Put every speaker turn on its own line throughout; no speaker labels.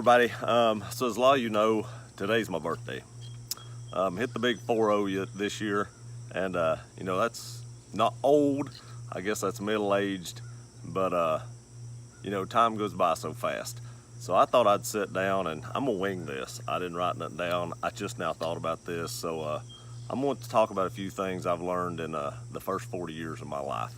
everybody. So as a lot of you know, today's my birthday. Hit the big 40 this year, and that's not old. I guess that's middle-aged, but time goes by so fast. So I thought I'd sit down and I'm gonna wing this. I didn't write nothing down. I just now thought about this, so I'm going to talk about a few things I've learned in the first 40 years of my life.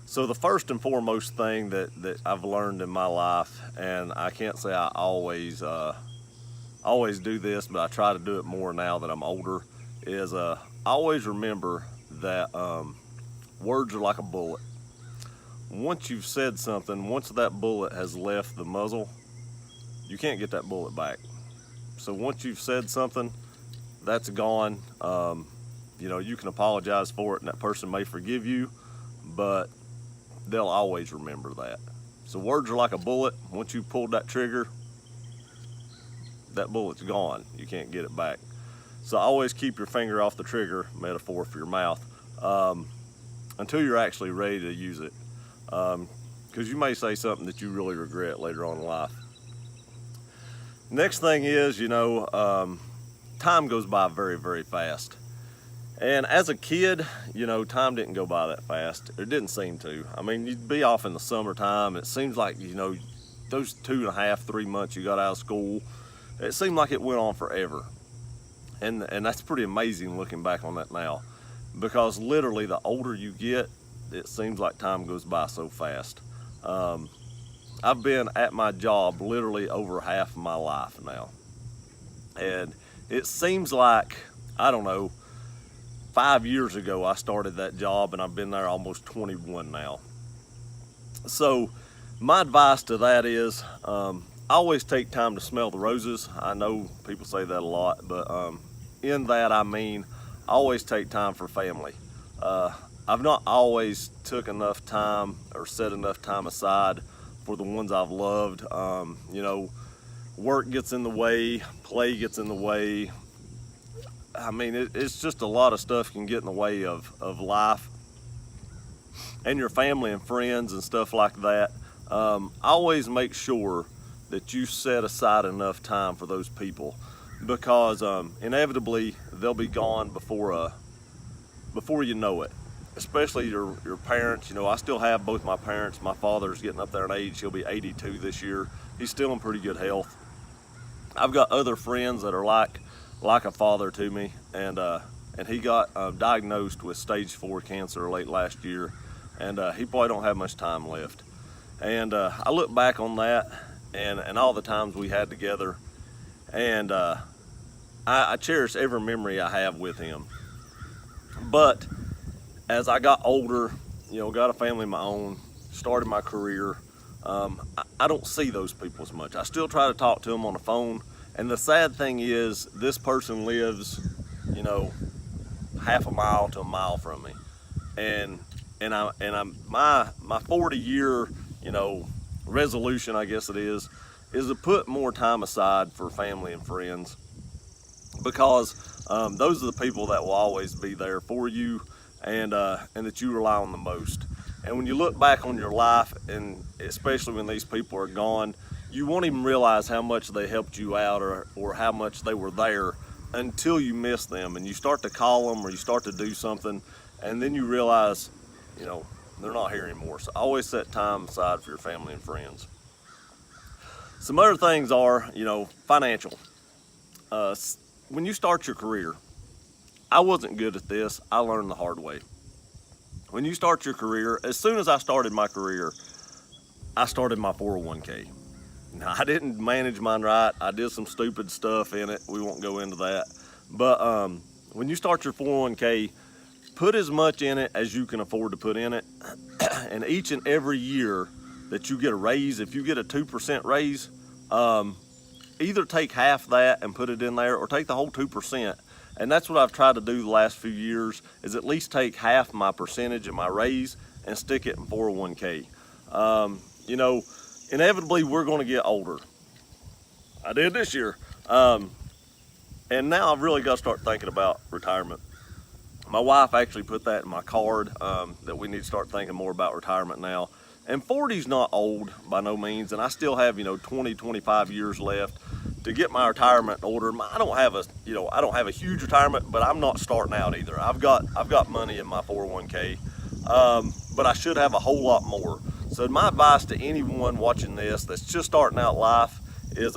So the first and foremost thing that I've learned in my life, and I can't say I always do this, but I try to do it more now that I'm older, is always remember that words are like a bullet. Once you've said something, once that bullet has left the muzzle, you can't get that bullet back. So once you've said something, that's gone. You can apologize for it and that person may forgive you, but they'll always remember that. So words are like a bullet. Once you pulled that trigger, that bullet's gone. You can't get it back. So always keep your finger off the trigger, metaphor for your mouth, until you're actually ready to use it. Because you may say something that you really regret later on in life. Next thing is, time goes by very, very fast. And as a kid, time didn't go by that fast. It didn't seem to. I mean, you'd be off in the summertime. It seems like, those 2.5, 3 months you got out of school, it seemed like it went on forever. And that's pretty amazing looking back on that now. Because literally, the older you get, it seems like time goes by so fast. I've been at my job literally over half of my life now. And it seems like, 5 years ago I started that job, and I've been there almost 21 now. So my advice to that is always take time to smell the roses. I know people say that a lot, but in that I mean always take time for family. I've not always took enough time or set enough time aside for the ones I've loved. Work gets in the way, play gets in the way. I mean, it's just a lot of stuff can get in the way of life and your family and friends and stuff like that. Always make sure that you set aside enough time for those people, because inevitably they'll be gone before you know it. Especially your parents. I still have both my parents. My father's getting up there in age. He'll be 82 this year. He's still in pretty good health. I've got other friends that are like a father to me, and he got diagnosed with stage 4 cancer late last year, and he probably don't have much time left. And I look back on that and all the times we had together, and I cherish every memory I have with him. But as I got older, got a family of my own, started my career, I don't see those people as much. I still try to talk to them on the phone. And the sad thing is, this person lives, half a mile to a mile from me, and my 40-year, resolution, I guess it is to put more time aside for family and friends, because those are the people that will always be there for you, and that you rely on the most. And when you look back on your life, and especially when these people are gone, you won't even realize how much they helped you out or how much they were there until you miss them, and you start to call them or you start to do something, and then you realize, they're not here anymore. So always set time aside for your family and friends. Some other things are, financial. When you start your career, I wasn't good at this. I learned the hard way. When you start your career, as soon as I started my career, I started my 401k. Now, I didn't manage mine right. I did some stupid stuff in it. We won't go into that. But when you start your 401k, put as much in it as you can afford to put in it. And each and every year that you get a raise, if you get a 2% raise, either take half that and put it in there, or take the whole 2%. And that's what I've tried to do the last few years, is at least take half my percentage of my raise and stick it in 401k. Inevitably we're going to get older. I did this year. And now I've really got to start thinking about retirement. My wife actually put that in my card, that we need to start thinking more about retirement now. And 40's not old by no means, and I still have, 20, 25 years left to get my retirement in order. I don't have a huge retirement, but I'm not starting out either. I've got money in my 401k, but I should have a whole lot more. So my advice to anyone watching this that's just starting out life is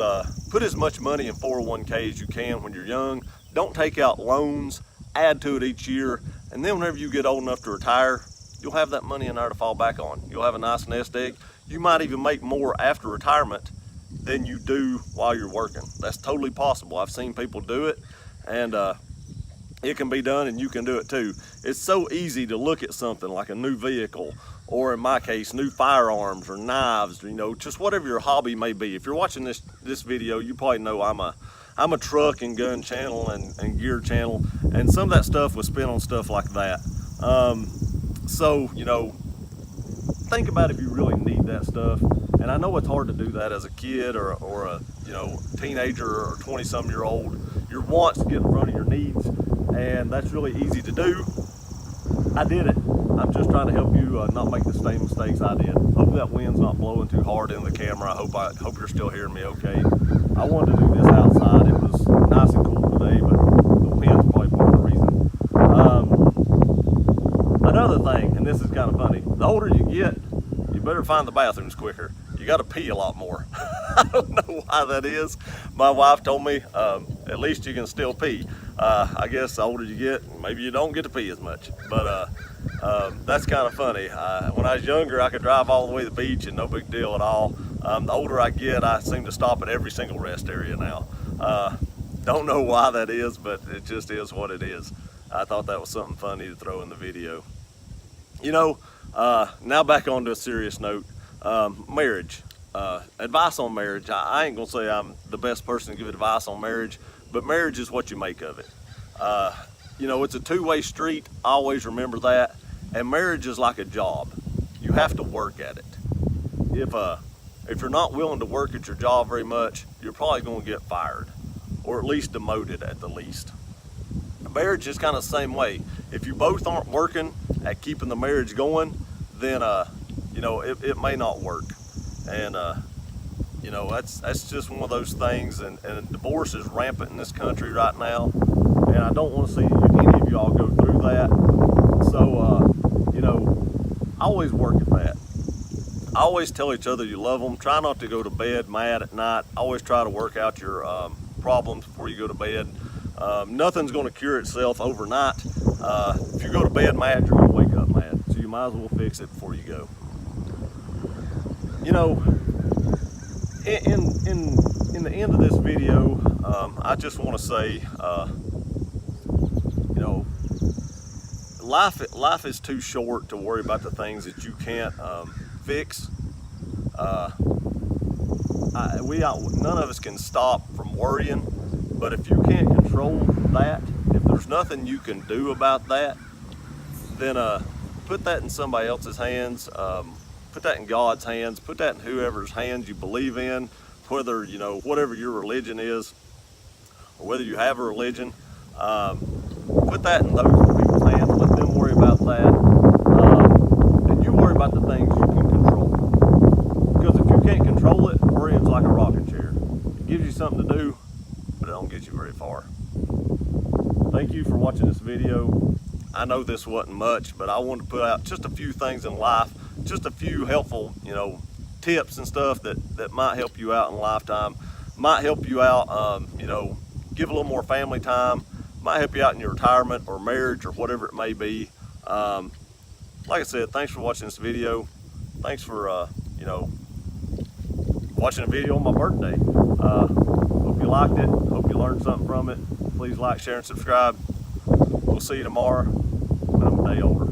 put as much money in 401k as you can when you're young. Don't take out loans, add to it each year, and then whenever you get old enough to retire, you'll have that money in there to fall back on. You'll have a nice nest egg. You might even make more after retirement than you do while you're working. That's totally possible. I've seen people do it, and it can be done, and you can do it too. It's so easy to look at something like a new vehicle, or in my case, new firearms or knives, or, just whatever your hobby may be. If you're watching this video, you probably know I'm a truck and gun channel and gear channel, and some of that stuff was spent on stuff like that. So, think about if you really need that stuff. And I know it's hard to do that as a kid or a teenager or 20-some-year-old. Your wants get in front of your needs, and that's really easy to do. I did it. I'm just trying to help you not make the same mistakes I did. Hopefully that wind's not blowing too hard in the camera. I hope you're still hearing me okay. I wanted to do this outside. It was nice and cool today, but the wind's probably part of the reason. Another thing, and this is kind of funny, the older you get, you better find the bathrooms quicker. You got to pee a lot more. I don't know why that is. My wife told me at least you can still pee. I guess the older you get, maybe you don't get to pee as much. But that's kind of funny. When I was younger, I could drive all the way to the beach and no big deal at all. The older I get, I seem to stop at every single rest area now. Don't know why that is, but it just is what it is. I thought that was something funny to throw in the video. Now back on to a serious note. Marriage. Advice on marriage. I ain't gonna say I'm the best person to give advice on marriage, but marriage is what you make of it. It's a two-way street. Always remember that. And marriage is like a job. You have to work at it. If you're not willing to work at your job very much, you're probably going to get fired, or at least demoted at the least. Marriage is kind of the same way. If you both aren't working at keeping the marriage going, then it may not work. And that's just one of those things. And divorce is rampant in this country right now, and I don't want to see any of y'all go through that. So always work at that. Always tell each other you love them. Try not to go to bed mad at night. Always try to work out your problems before you go to bed. Nothing's going to cure itself overnight. If you go to bed mad, you're going to wake up mad. So you might as well fix it before you go. In the end of this video, I just want to say, life is too short to worry about the things that you can't fix. None of us can stop from worrying, but if you can't control that, if there's nothing you can do about that, then put that in somebody else's hands. Put that in God's hands. Put that in whoever's hands you believe in, whether whatever your religion is, or whether you have a religion. Put that in those people's hands. Let them worry about that, and you worry about the things you can control. Because if you can't control it, worrying's like a rocking chair. It gives you something to do, but it don't get you very far. Thank you for watching this video. I know this wasn't much, but I wanted to put out just a few things in life, just a few helpful, tips and stuff that might help you out in lifetime, might help you out, give a little more family time, might help you out in your retirement or marriage or whatever it may be. Like I said, thanks for watching this video. Thanks for, watching a video on my birthday. Hope you liked it. Hope you learned something from it. Please like, share, and subscribe. We'll see you tomorrow when I'm a day older.